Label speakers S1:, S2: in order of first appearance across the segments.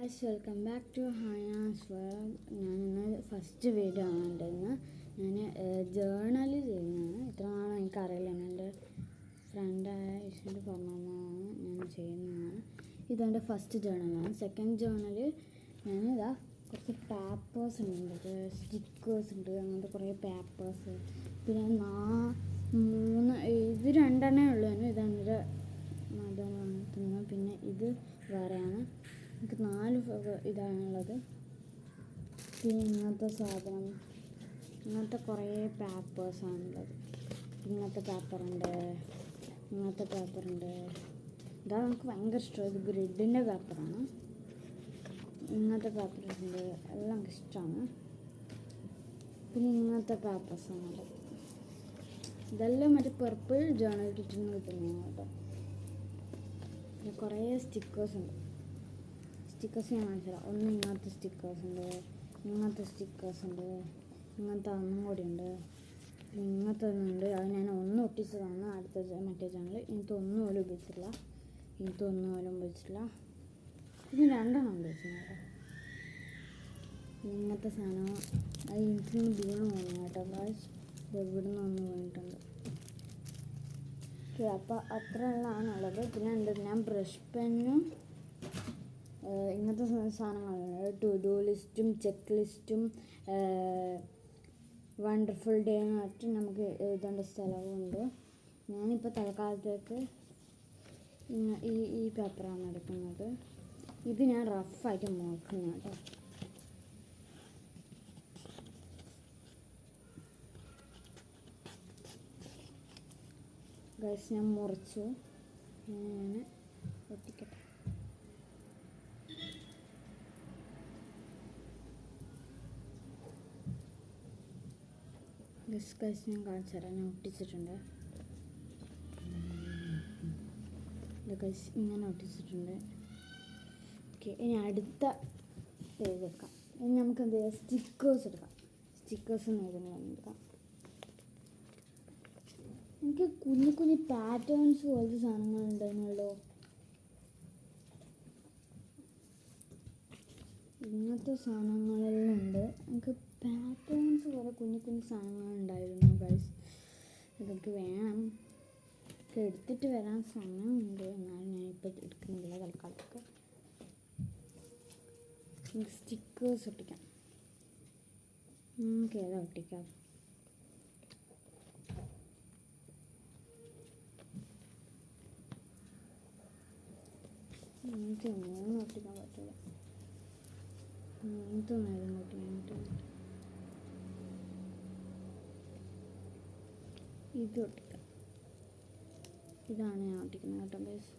S1: Guys, welcome back to Hayas vlog. ഞാനിന്ന് first video ആണ് ഉണ്ടെന്ന് ഞാൻ ജേർണൽ ചെയ്യുന്നതാണ്. ഇത്ര നാളും എനിക്കറിയില്ല. എൻ്റെ ഫ്രണ്ടായ ഇഷ്യൂട്ട് പറഞ്ഞതാണ് ഞാൻ ചെയ്യുന്നതാണ്. ഇതെൻ്റെ ഫസ്റ്റ് ജേർണലാണ്. സെക്കൻഡ് ജേർണൽ ഞാനിതാ കുറച്ച് പേപ്പേഴ്സ് ഉണ്ട്, സ്റ്റിക്കേഴ്സ് ഉണ്ട്, അങ്ങനത്തെ കുറേ പേപ്പേഴ്സ്. പിന്നെ ഇത് രണ്ടെണ്ണേ ഉള്ളൂ. ഇതെൻ്റെ മതം വളർത്തുന്നത്. പിന്നെ ഇത് വേറെയാണ്. എനിക്ക് 4 ഇതാണുള്ളത്. പിന്നെ ഇങ്ങനത്തെ സാധനം, ഇങ്ങനത്തെ കുറേ പേപ്പേഴ്സാണുള്ളത്. ഇങ്ങനത്തെ പേപ്പറുണ്ട്, ഇങ്ങനത്തെ പേപ്പറുണ്ട്. ഇതാ നമുക്ക് ഭയങ്കര ഇഷ്ടമാണ്. ഇത് ഗ്രിഡിൻ്റെ പേപ്പറാണ്. ഇങ്ങനത്തെ പേപ്പറുണ്ട്, എല്ലാം എനിക്ക് ഇഷ്ടമാണ്. പിന്നെ ഇങ്ങനത്തെ പേപ്പേഴ്സാണുള്ളത്. ഇതെല്ലാം മറ്റേ പർപ്പിൾ ജേർണൽ കിറ്റുന്ന കിട്ടുന്നതാണ് കേട്ടോ. പിന്നെ കുറേ സ്റ്റിക്കേഴ്സ് ഉണ്ട്. സ്റ്റിക്കേഴ്സ് ഞാൻ കാണിച്ചുതരാം. ഇങ്ങനത്തെ സ്റ്റിക്കേഴ്സ് ഉണ്ട്, ഇങ്ങനത്തെ സ്റ്റിക്കേഴ്സ് ഉണ്ട്, ഇങ്ങനത്തെ ഒന്നും കൂടി ഉണ്ട്, ഇങ്ങനത്തെ ഒന്നുണ്ട്. അത് ഞാൻ ഒന്ന് ഒട്ടിച്ചതാണ്. അടുത്ത മറ്റേ ചാനൽ ഇങ്ങനത്തെ ഒന്നും പോലും ഉപയോഗിച്ചിട്ടില്ല. പിന്നെ 2 ഉപയോഗിച്ചിട്ടുണ്ട്. ഇങ്ങനത്തെ സാധനം അത് എനിക്ക് വീണ് പോകുന്നു കേട്ടോ. ഇവിടെ നിന്ന് ഒന്ന് വീണിട്ടുണ്ട്. അപ്പോൾ അത്ര ഉള്ളതാണുള്ളത്. പിന്നെ ഉണ്ട് ഞാൻ ബ്രഷ് പെന്നും ഇങ്ങനത്തെ സാധനങ്ങളുണ്ട്. ടു ഡു ലിസ്റ്റും ചെക്ക് ലിസ്റ്റും വണ്ടർഫുൾ ഡേ എന്ന് പറഞ്ഞിട്ട് നമുക്ക് എഴുതേണ്ട സ്ഥലവുമുണ്ട്. ഞാനിപ്പോൾ തൽക്കാലത്തേക്ക് ഈ പേപ്പറാണ് എടുക്കുന്നത്. ഇത് ഞാൻ റഫായിട്ട് നോക്കുന്ന കേട്ടോ. ഗൈസ്, ഞാൻ മുറിച്ചു. ഞാൻ ഒട്ടിക്കട്ടെ. ഗൈസ് ഞാൻ കാണിച്ചു തരാം. ഞാൻ ഒട്ടിച്ചിട്ടുണ്ട്. ഗൈസ് ഇങ്ങനെ ഒട്ടിച്ചിട്ടുണ്ട്. ഓക്കെ, ഇനി അടുത്ത പേജ് എടുക്കാം. ഇനി നമുക്ക് എന്ത് ചെയ്യാം, സ്റ്റിക്കേഴ്സ് എടുക്കാം. സ്റ്റിക്കേഴ്സ് എടുക്കാം. എനിക്ക് കുഞ്ഞു കുഞ്ഞു പാറ്റേൺസ് പോലത്തെ സാധനങ്ങളുണ്ടായിരുന്നല്ലോ. ഇങ്ങനത്തെ സാധനങ്ങളെല്ലാം ഉണ്ട്. എനിക്ക് പാറ്റേൺസ് പോലെ കുഞ്ഞു കുഞ്ഞു സാധനങ്ങളുണ്ടായിരുന്നു ഗൈസ്. ഇതൊക്കെ വേണം. എടുത്തിട്ട് വരാൻ സമയമുണ്ട്. എന്നാലും ഞാനിപ്പോൾ എടുക്കുന്നില്ല തൽക്കാലത്തൊക്കെ. സ്റ്റിക്കേഴ്സ് ഒട്ടിക്കാം. നമുക്ക് ഏതാ ഒട്ടിക്കാം? എനിക്ക് 3 ഒട്ടിക്കാൻ പറ്റില്ല. ഇതൊന്നും ഒട്ടിക്കാൻ പറ്റില്ല. ഇത് ഒട്ടിക്കാം. ഇതാണ് ഞാൻ ഒട്ടിക്കുന്നത് കേട്ടോ ഗൈസ്.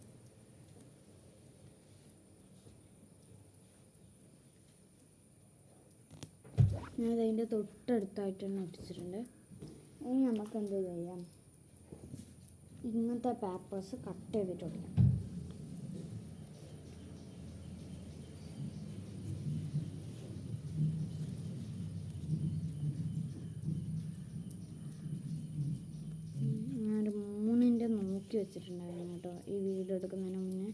S1: ഞാനത് അതിൻ്റെ തൊട്ടടുത്തായിട്ട് തന്നെ ഒട്ടിച്ചിട്ടുണ്ട്. ഇനി നമുക്ക് എന്ത് ചെയ്യാം, ഇങ്ങനത്തെ പേപ്പേഴ്സ് കട്ട് ചെയ്തിട്ട് ഒട്ടിക്കാം. വെച്ചിട്ടുണ്ടായിരുന്നു കേട്ടോ. ഈ വീഡിയോ എടുക്കുന്നതിന് മുന്നേ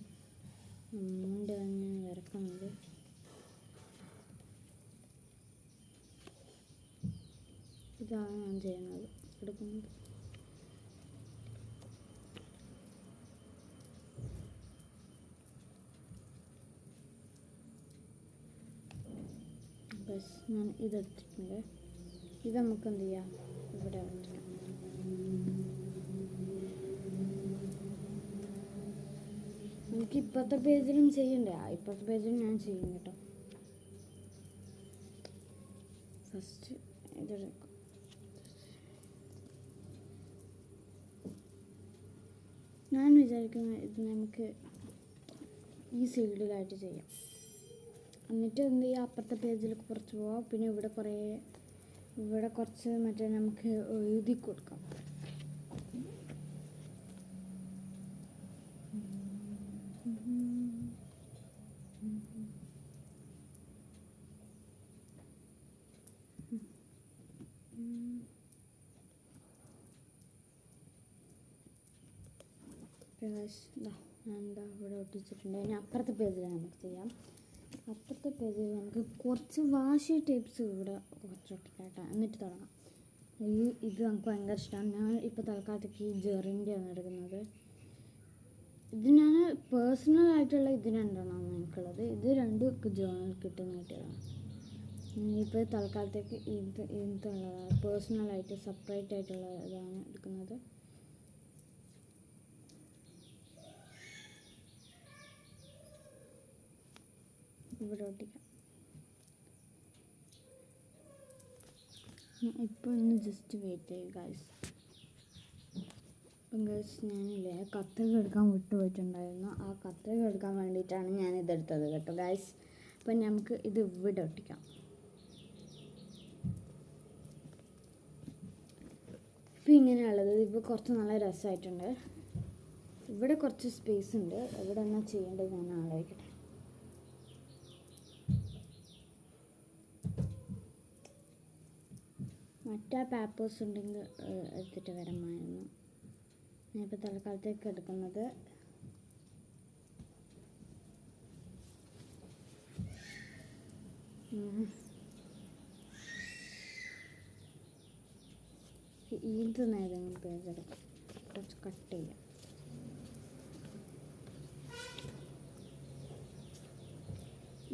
S1: 3 ഞാൻ വരക്കുന്നത്. ഇതാണ് ഞാൻ ചെയ്യുന്നത്, എടുക്കുന്നത്. ബസ് ഞാൻ ഇതെടുത്തിട്ടുണ്ട്. ഇത് നമുക്ക് എന്ത് ചെയ്യാം, ഇവിടെ വെക്കാം. എനിക്ക് ഇപ്പോഴത്തെ പേജിലും ചെയ്യണ്ടേ? ഇപ്പോഴത്തെ പേജിലും ഞാൻ ചെയ്യും കേട്ടോ. ഫസ്റ്റ് ഇതെടുക്കും. ഞാൻ വിചാരിക്കുന്നത് ഇത് നമുക്ക് ഈ സൈഡിലായിട്ട് ചെയ്യാം. എന്നിട്ട് എന്ത് ചെയ്യുക, അപ്പുറത്തെ പേജിൽ കുറച്ച് പോവാം. പിന്നെ ഇവിടെ കുറച്ച് മറ്റേ നമുക്ക് എഴുതി കൊടുക്കാം. ഞാൻ ഇവിടെ ഒട്ടിച്ചിട്ടുണ്ട്. ഇനി അപ്പുറത്തെ പേജിൽ നമുക്ക് ചെയ്യാം. അപ്പുറത്തെ പേജിൽ നമുക്ക് കുറച്ച് വാഷി ടൈപ്സ് ഇവിടെ കുറച്ച് ഒട്ടിക്കാട്ടോ, എന്നിട്ട് തുടങ്ങാം. ഇത് നമുക്ക് ഭയങ്കര ഇഷ്ടമാണ്. ഞാൻ ഇപ്പോൾ തൽക്കാലത്തേക്ക് ഈ ജെറിൻ്റെയാണ് എടുക്കുന്നത്. ഇത് ഞാൻ പേഴ്സണലായിട്ടുള്ള ഇത് രണ്ടെണ്ണമാണ് എനിക്കുള്ളത്. ഇത് രണ്ടും ജേർണൽ കിട്ടുന്ന കിട്ടിയതാണ്. ഇപ്പോൾ തൽക്കാലത്തേക്ക് ഇതുള്ളതാണ്, പേഴ്സണലായിട്ട് സെപ്പറേറ്റ് ആയിട്ടുള്ള ഇതാണ് എടുക്കുന്നത്. ഇവിടെ ഒട്ടിക്കാം. ഇപ്പോൾ ഒന്ന് ജസ്റ്റ് വെയിറ്റ് ചെയ്യും ഗൈസ്. ഞാനില്ലേ കത്രിക എടുക്കാൻ വിട്ടുപോയിട്ടുണ്ടായിരുന്നു. ആ കത്രിക എടുക്കാൻ വേണ്ടിയിട്ടാണ് ഞാനിതെടുത്തത് കേട്ടോ ഗൈസ്. അപ്പം നമുക്ക് ഇത് ഇവിടെ ഒട്ടിക്കാം. ഇപ്പം ഇങ്ങനെയുള്ളത് ഇപ്പോൾ കുറച്ച് നല്ല രസമായിട്ടുണ്ട്. ഇവിടെ കുറച്ച് സ്പേസ് ഉണ്ട്, എവിടെ എന്നാ ചെയ്യേണ്ടത് ഞാൻ ആലോചിക്കട്ടെ. മറ്റേ പേപ്പേഴ്സ് ഉണ്ടെങ്കിൽ എടുത്തിട്ട് വരാമായിരുന്നു. ഞാനിപ്പോൾ തൽക്കാലത്തേക്ക് എടുക്കുന്നത് ഇത് നേരം പേജ് എടുക്കാം. കുറച്ച് കട്ട് ചെയ്യാം.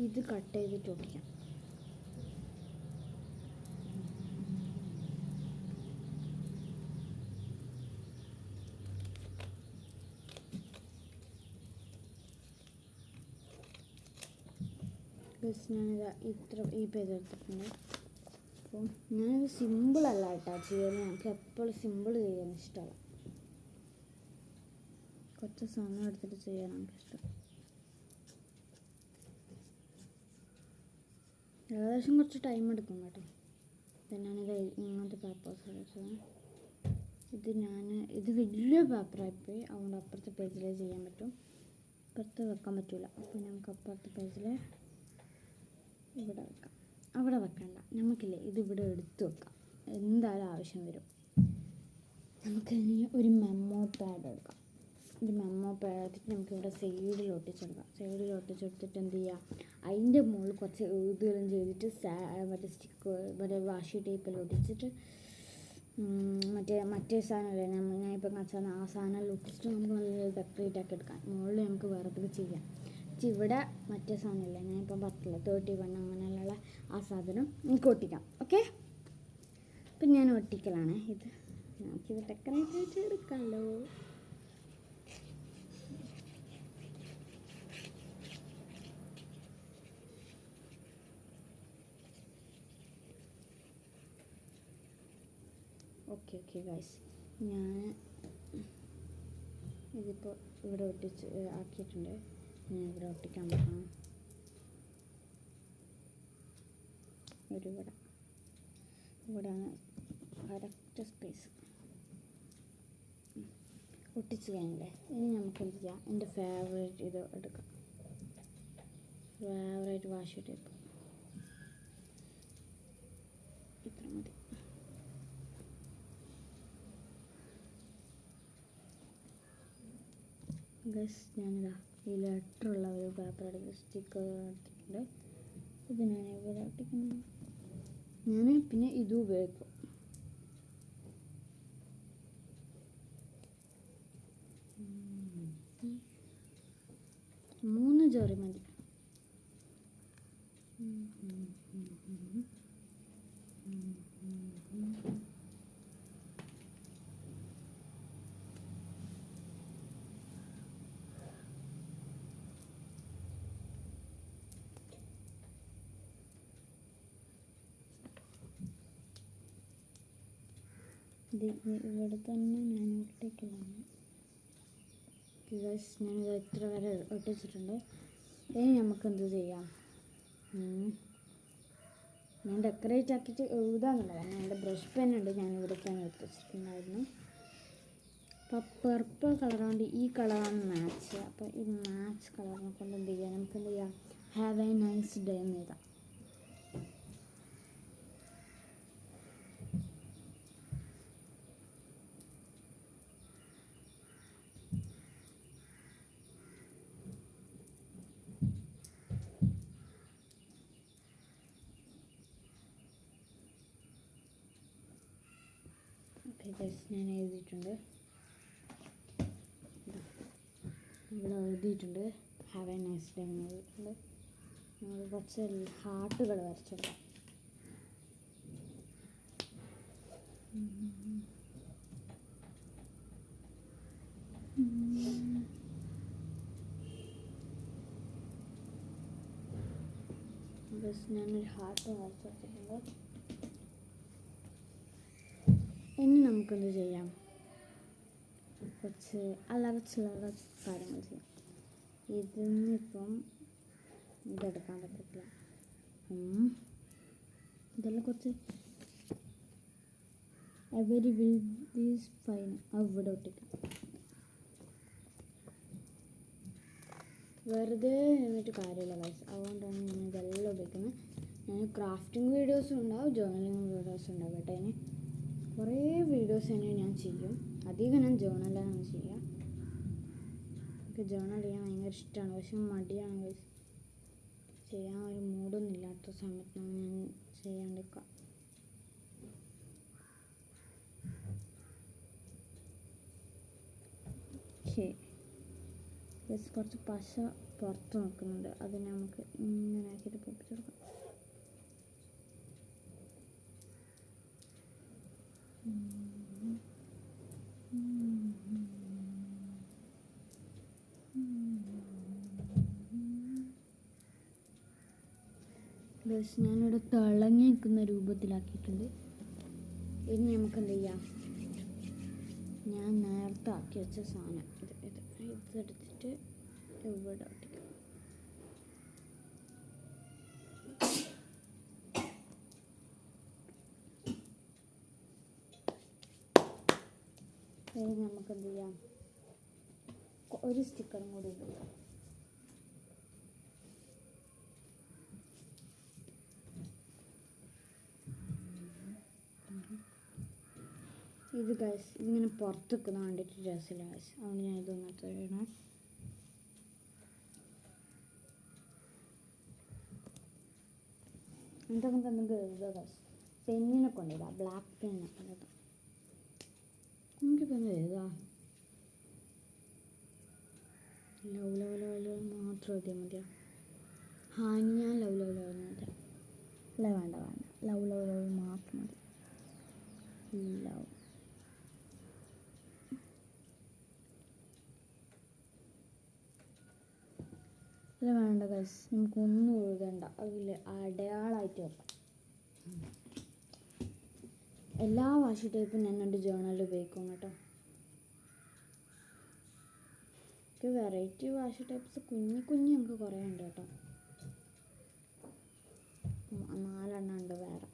S1: ഇത് കട്ട് ചെയ്തിട്ട് ഒട്ടിക്കാം. ഞാനിത് ഈ പേജ് എടുത്തിട്ടുണ്ട്. അപ്പം ഞാനിത് സിമ്പിളല്ല കേട്ടോ ചെയ്യാൻ. എനിക്ക് എപ്പോഴും സിമ്പിൾ ചെയ്യാൻ ഇഷ്ടമല്ല. കുറച്ച് സമയം എടുത്തിട്ട് ചെയ്യാൻ എനിക്കിഷ്ടം. ഏകദേശം കുറച്ച് ടൈം എടുക്കും കേട്ടോ. ഞാനിത് ഇങ്ങനത്തെ പേപ്പേഴ്സ് വെച്ചത്. ഇത് വലിയ പേപ്പറായിപ്പോയി, അതുകൊണ്ട് അപ്പുറത്തെ പേജിലേ ചെയ്യാൻ പറ്റും, ഇപ്പുറത്ത് വെക്കാൻ പറ്റില്ല. അപ്പോൾ നമുക്ക് അപ്പുറത്തെ പേജിൽ ഇവിടെ വെക്കാം. അവിടെ വെക്കണ്ട, നമുക്കില്ലേ ഇതിവിടെ എടുത്ത് വെക്കാം, എന്തായാലും ആവശ്യം വരും. നമുക്കിനി ഒരു മെമ്മോ പാഡ് എടുക്കാം. ഒരു മെമ്മോ പാഡ് എടുത്തിട്ട് നമുക്കിവിടെ സൈഡിൽ ഒട്ടിച്ചെടുക്കാം. സൈഡിൽ ഒട്ടിച്ചെടുത്തിട്ട് എന്ത് ചെയ്യുക, അതിൻ്റെ മുകളിൽ കുറച്ച് എഴുതുകയും ചെയ്തിട്ട് മറ്റേ മറ്റേ വാഷി ടേപ്പെല്ലാം ഒട്ടിച്ചിട്ട് മറ്റേ സാധനമല്ലേ ഞാനിപ്പോൾ കാണിച്ചാൽ ആ സാധനം ഒട്ടിച്ചിട്ട് നമുക്ക് നല്ല ഡെക്കറേറ്റ് ആക്കി എടുക്കാം. മുകളിൽ നമുക്ക് വേറെ ചെയ്യാം. ഇവിടെ മറ്റേ സാധനമില്ല, ഞാനിപ്പം പറ്റില്ല 31 അങ്ങനെയുള്ള ആ സാധനം നമുക്ക് ഒട്ടിക്കാം. ഓക്കെ, അപ്പം ഞാൻ ഒട്ടിക്കലാണ്. നമുക്കിത് ഡെക്കറേറ്റ് ആയിട്ട് എടുക്കാമല്ലോ. ഓക്കെ ഗൈസ്, ഞാൻ ഇതിപ്പോൾ ഇവിടെ ഒട്ടിച്ച് ആക്കിയിട്ടുണ്ട്. ഞാൻ ഇവിടെ ഒട്ടിക്കാൻ പോകണം. ഇവിടെയാണ് കറക്റ്റ് സ്പേസ്. ഒട്ടിച്ച് കഴിഞ്ഞില്ലേ, ഇനി നമുക്ക് എന്ത് ചെയ്യാം, എൻ്റെ ഫേവറേറ്റ് ഇത് എടുക്കാം. ഫേവറേറ്റ് വാഷി ടേപ്പ് ഇത്ര മതി. ഗസ് ഞാനിതാ ഈ ലെറ്ററുള്ള ഒരു പേപ്പർ എടുത്ത് സ്റ്റിക്കർ എടുത്തിട്ടുണ്ട്. ഇത് ഞാൻ ഇവിടെ ഒട്ടിക്കുന്നു. ഞാൻ പിന്നെ ഇതും ഉപയോഗിക്കും. മൂന്ന് ജോറി മതി. ഇവിടെ തന്നെ ഞാൻ ഒട്ടിക്കലാണ്. ഞാനിത് എത്ര വരെ ഒട്ടിച്ചിട്ടുണ്ട്. ഇനി നമുക്കെന്ത് ചെയ്യാം, ഞാൻ ഡെക്കറേറ്റ് ആക്കിയിട്ട് എഴുതാമെന്നില്ല. കാരണം എൻ്റെ ബ്രഷ് പെൻ ഉണ്ട്, ഞാൻ ഇവിടെ തന്നെ ഒട്ടിച്ചിട്ടുണ്ടായിരുന്നു. അപ്പോൾ പർപ്പിൾ കളറുകൊണ്ട് ഈ കളറാണ് മാച്ച്. അപ്പോൾ ഈ മാച്ച് കളറിനെ കൊണ്ട് എന്ത് ചെയ്യാം, നമുക്ക് എന്ത് ചെയ്യാം, ഹാവ് എ നൈസ് ഡേ എന്ന് എഴുതാം. ഞാൻ എഴുതിയിട്ടുണ്ട്. ഇവിടെ എഴുതിയിട്ടുണ്ട് ഹാവ് എ നൈസ് ഡേ എന്ന് എഴുതിയിട്ടുണ്ട്. നമ്മൾ കുറച്ച് ഹാർട്ടുകൾ വരച്ചെടുക്കാം. ഞാനൊരു ഹാർട്ട് വരച്ച് വെച്ചിട്ടുണ്ട്. ഇനി നമുക്കെന്ത് ചെയ്യാം, കുറച്ച് അല്ലറ ചില്ലറ കാര്യങ്ങൾ ചെയ്യാം. ഇതിന്നിപ്പം ഇതെടുക്കാൻ പറ്റത്തില്ല. ഇതെല്ലാം കുറച്ച് എവരി വിൽ ദീസ് ഫൈൻ അവിടെ ഒട്ടിക്കാം. വെറുതെ എന്നിട്ട് കാര്യമില്ല ഗൈസ്. അതുകൊണ്ടാണ് ഞാൻ ഇതെല്ലാം ഉപയോഗിക്കുന്നത്. ഞാൻ ക്രാഫ്റ്റിംഗ് വീഡിയോസും ഉണ്ടാവും, ജേർണലിങ് വീഡിയോസും ഉണ്ടാവും കേട്ടോ. അതിന് കുറേ വീഡിയോസ് തന്നെ ഞാൻ ചെയ്യും. അധികം ഞാൻ ജേർണലാണ് ചെയ്യുക. എനിക്ക് ജേർണൽ ചെയ്യാൻ ഭയങ്കര ഇഷ്ടമാണ്, പക്ഷെ മടിയാണ് ഗൈസ്. ചെയ്യാൻ ഒരു മൂഡൊന്നും ഇല്ലാത്ത സമയത്താണ് ഞാൻ ചെയ്യാണ്ടിരിക്കുക. കുറച്ച് പശ പുറത്ത് നോക്കുന്നുണ്ട്, അതിനെ നമുക്ക് ഇങ്ങനെ ആക്കിയിട്ട് പൊപ്പിച്ചെടുക്കാം. ഞാനിവിടെ തിളങ്ങി നിൽക്കുന്ന രൂപത്തിലാക്കിയിട്ടുണ്ട്. ഇനി നമുക്ക് എന്ത് ചെയ്യാം, ഞാൻ നേരത്തെ ആക്കി വെച്ച സാധനം ഇതെടുത്തിട്ട് ഇവിടെ ഒട്ടിക്കാം. ഇനി നമുക്ക് എന്ത് ചെയ്യാം, ഒരു സ്റ്റിക്കറും കൂടി ഇടുക. ഇത് ഗൈസ് ഇങ്ങനെ പുറത്ത് വെക്കുന്ന വേണ്ടിയിട്ട് രസമില്ല ഗൈസ്. അതുകൊണ്ട് ഞാൻ ഇതൊന്നും ചെയ്യണം. എന്തൊക്കെ നമുക്ക് എഴുതുക ഗൈസ്. പെന്നിനെ കൊണ്ടിടാം, ബ്ലാക്ക് പെന്നെ കൊണ്ടിടാം. നമുക്കിപ്പോൾ എന്താ എഴുതാം, ലവ് ലവ് ലവ് ലവ് മാത്രം എഴുതിയാൽ മതിയോ? ഞാൻ ലവ് ലവ് ലവ് മതിയാ? അല്ല വേണ്ട വേണ്ട, ലവ് ലവ് ലവ് മാത്രം മതി. ലവ് അല്ല വേണ്ട ഗൈസ്, നമുക്കൊന്നും എഴുതണ്ട. അതിൽ അടയാളമായിട്ട് വെക്കാം. എല്ലാ വാഷി ടൈപ്പും ഞാൻ എൻ്റെ ജേർണലിൽ ഉപയോഗിക്കും കേട്ടോ. വെറൈറ്റി വാഷി ടൈപ്പ്സ് കുഞ്ഞി നമുക്ക് കുറേ ഉണ്ട് കേട്ടോ. 4 ഉണ്ട് വേറെ.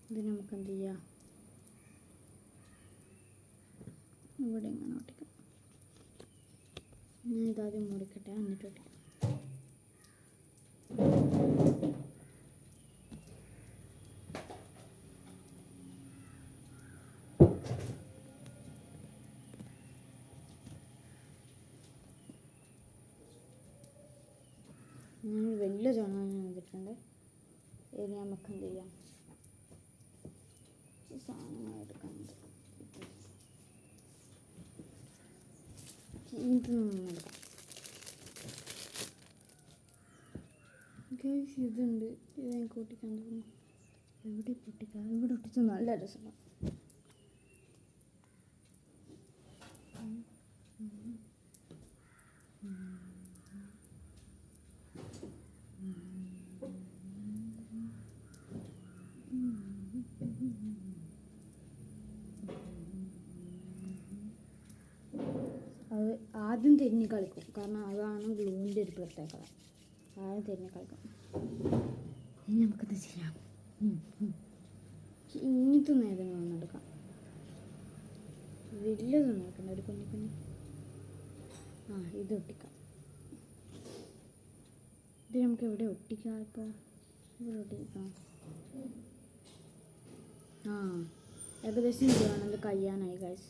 S1: ഇത് നമുക്ക് എന്ത് ചെയ്യാം, ഇവിടെ ഇങ്ങനെ ഒട്ടിക്കാം. ഞാൻ ഇതാദ്യം മുറിക്കട്ടെ, എന്നിട്ട് ഒട്ടിക്കാം. ഞാൻ വലിയ ജോണൽ ചെയ്തിട്ടുണ്ട്. ഇനി നമുക്ക് എന്ത് ചെയ്യാം, സാധനങ്ങൾ എടുക്കാനുണ്ട്. ഇതെടുക്കാം ഗൈസ്. ഇതുണ്ട്, ഇത് എനിക്ക് ഒട്ടിക്കാൻ തോന്നുന്നു. എവിടെ പൊട്ടിക്കാം, ഇവിടെ ഒട്ടിച്ച് നല്ല രസമാണ്. അത് ആദ്യം തിരിഞ്ഞ് കളിക്കും, കാരണം അതാണ് ഗ്ലൂവിൻ്റെ ഒരു പ്രത്യേകത. ആദ്യം തിരിഞ്ഞ് കളിക്കും. ഇനി നമുക്കത് ചെയ്യാം. ഇങ്ങനത്തെ നേരം വന്നെടുക്കാം. വലിയതൊന്നും നോക്കണ്ട, ഒരു കുഞ്ഞി. ഇത് ഒട്ടിക്കാം. ഇത് നമുക്ക് എവിടെ ഒട്ടിക്കാം? ഇപ്പോൾ ഇവിടെ ഒട്ടിക്കാം. ഏകദേശം ജേർണൽ കഴിയാനായി ഗൈസ്.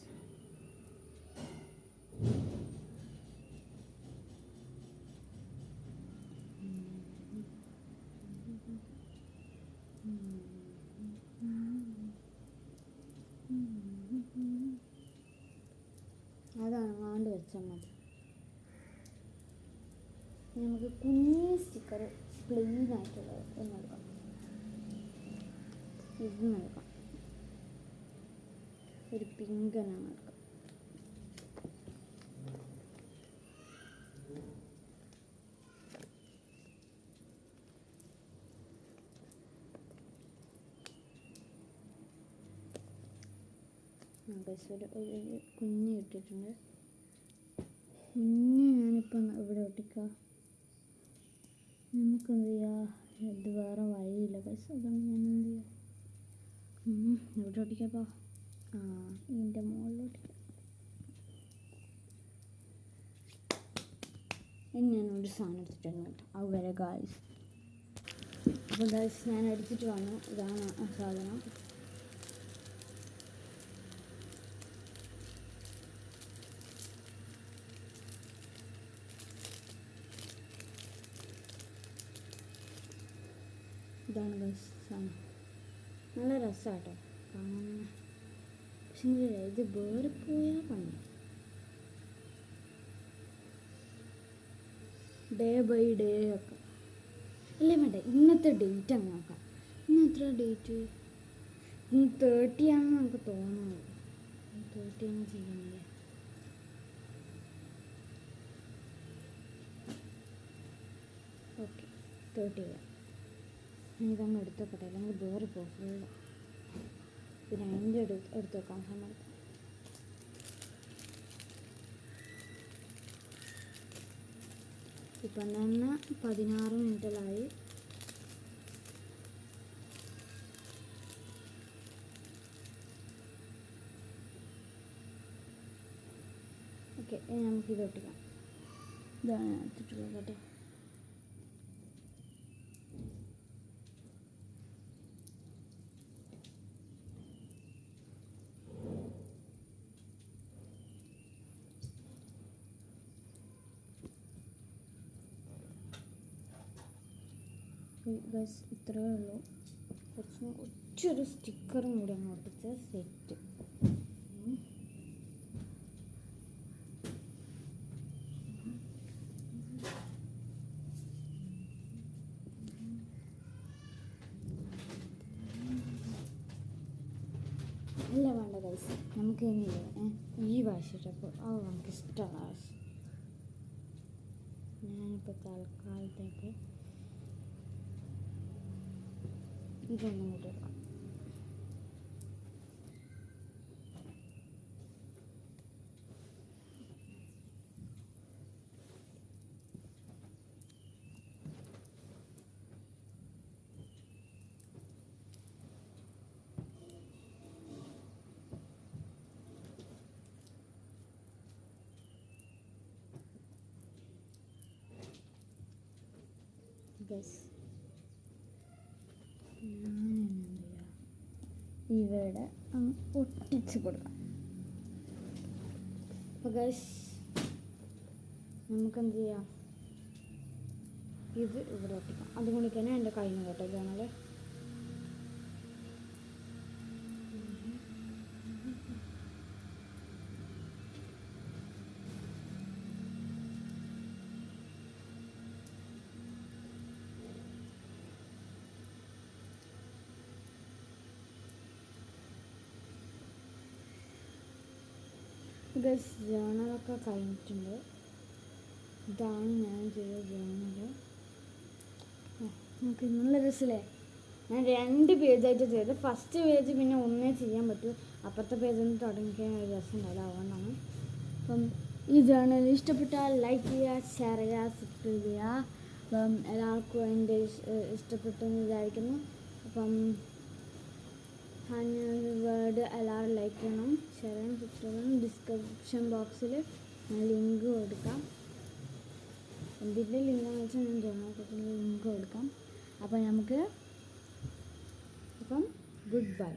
S1: നമുക്ക് കുഞ്ഞ് സ്റ്റിക്കർ പ്ലെയിൻ ആയിട്ടുള്ളത് എന്നെടുക്കാം. ഇത് നൽകാം, ഒരു പിങ്കനാണ് എടുക്കാം. ഒരു കുഞ്ഞ് ഇട്ടിട്ടുണ്ട്. കുഞ്ഞ് ഞാനിപ്പം ഇവിടെ ഒട്ടിക്കാം. നമുക്ക് എന്ത് ചെയ്യാം, ഇത് വേറെ വഴിയില്ല പൈസ, അതുകൊണ്ട് ഞാൻ എന്ത് ചെയ്യാം, ഇവിടെ ഒട്ടിക്കാപ്പോൾ ഇതിൻ്റെ മുകളിൽ ഒട്ടിക്കാം. ഇനി ഞാനൊരു സാധനം എടുത്തിട്ടുണ്ട് കേട്ടോ, അതുവരെ ഗായ്സ്. അപ്പോൾ ഗായ്സ് ഞാൻ എടുത്തിട്ട് വന്നു, ഇതാണ് ആ സാധനം. ഇതാണ് ഗൈസ് സാധനം. നല്ല രസമാട്ടോ കാണാൻ. പക്ഷേ ഇത് വേറെ പോയാൽ പണി. ഡേ ബൈ ഡേ ഒക്കെ അല്ലേ വേണ്ട. ഇന്നത്തെ ഡേറ്റ് അങ്ങ് നോക്കാം. ഇന്ന് എത്ര ഡേറ്റ്? ഇന്ന് 30 ആണെന്ന് നമുക്ക് തോന്നുന്നത്. 30 ആണ് ചെയ്യുന്നത്. ഓക്കെ 30 ചെയ്യാം. ഇതങ്ങ് എടുത്ത് വെക്കട്ടെ, അല്ലെങ്കിൽ വേറെ പോകും ഫുള്ള്. പിന്നെ അതിൻ്റെ എടുത്ത് വെക്കാം സമയം. ഇപ്പം തന്നെ 16 മിനിറ്റിലായി. ഓക്കെ, നമുക്കിത് ഒട്ടിക്കാം. ഇതാണ് എടുത്തിട്ടുള്ളത് കേട്ടോ. ഗൈസ് ഇത്രയേ ഉള്ളൂ. കുറച്ചൊരു സ്റ്റിക്കറും കൂടി അങ്ങ് ഒട്ടിച്ച് സെറ്റ്. അല്ല വേണ്ട ഗൈസ്, നമുക്ക് ഈ വാശിട്ടപ്പോൾ നമുക്ക് ഇഷ്ടമാണ്. ഞാനിപ്പോൾ തൽക്കാലത്തേക്ക് ഇതൊന്നും കൂടി എടുക്കാം. ഗൈസ് ഇവിടെ ഒട്ടിച്ച് കൊടുക്കാം. അപ്പോൾ ഗൈസ് നമുക്കെന്ത് ചെയ്യാം, ഇത് ഇവിടെ ഒട്ടിക്കാം. അതുകൊണ്ട് തന്നെ എൻ്റെ കയ്യിൽ നിന്ന് കേട്ടോ ജനൽ. ഗൈസ് ജേണലൊക്കെ കഴിഞ്ഞിട്ടുണ്ട്. ഇതാണ് ഞാൻ ചെയ്ത ജേണൽ. നമുക്ക് നല്ല രസമല്ലേ. ഞാൻ 2 പേജായിട്ട് ചെയ്ത്. ഫസ്റ്റ് പേജ് പിന്നെ ഒന്നേ ചെയ്യാൻ പറ്റൂ, അപ്പുറത്തെ പേജിൽ നിന്ന് തുടങ്ങിക്കാൻ ഒരു രസം ഉണ്ടാവില്ല, അതുകൊണ്ടാണ്. അപ്പം ഈ ജേണൽ ഇഷ്ടപ്പെട്ടാൽ ലൈക്ക് ചെയ്യുക, ഷെയർ ചെയ്യുക, സബ്സ്ക്രൈബ് ചെയ്യുക. അപ്പം എല്ലാവർക്കും എൻ്റെ ഇഷ്ടപ്പെട്ടെന്ന് വിചാരിക്കുന്നു. അപ്പം വേർഡ് എല്ലാവരും ലൈക്ക് ചെയ്യണം, ഷെയർ ചെയ്യണം, സബ്സ്ക്രൈബ് ചെയ്യണം. ഡിസ്ക്രിപ്ഷൻ ബോക്സിൽ ലിങ്ക് കൊടുക്കാം. എന്തിൻ്റെ ലിങ്കാണെന്ന് വെച്ചാൽ ഞാൻ ജോണാക്കത്തിൻ്റെ ലിങ്ക് കൊടുക്കാം. അപ്പം നമുക്ക് ഗുഡ് ബൈ.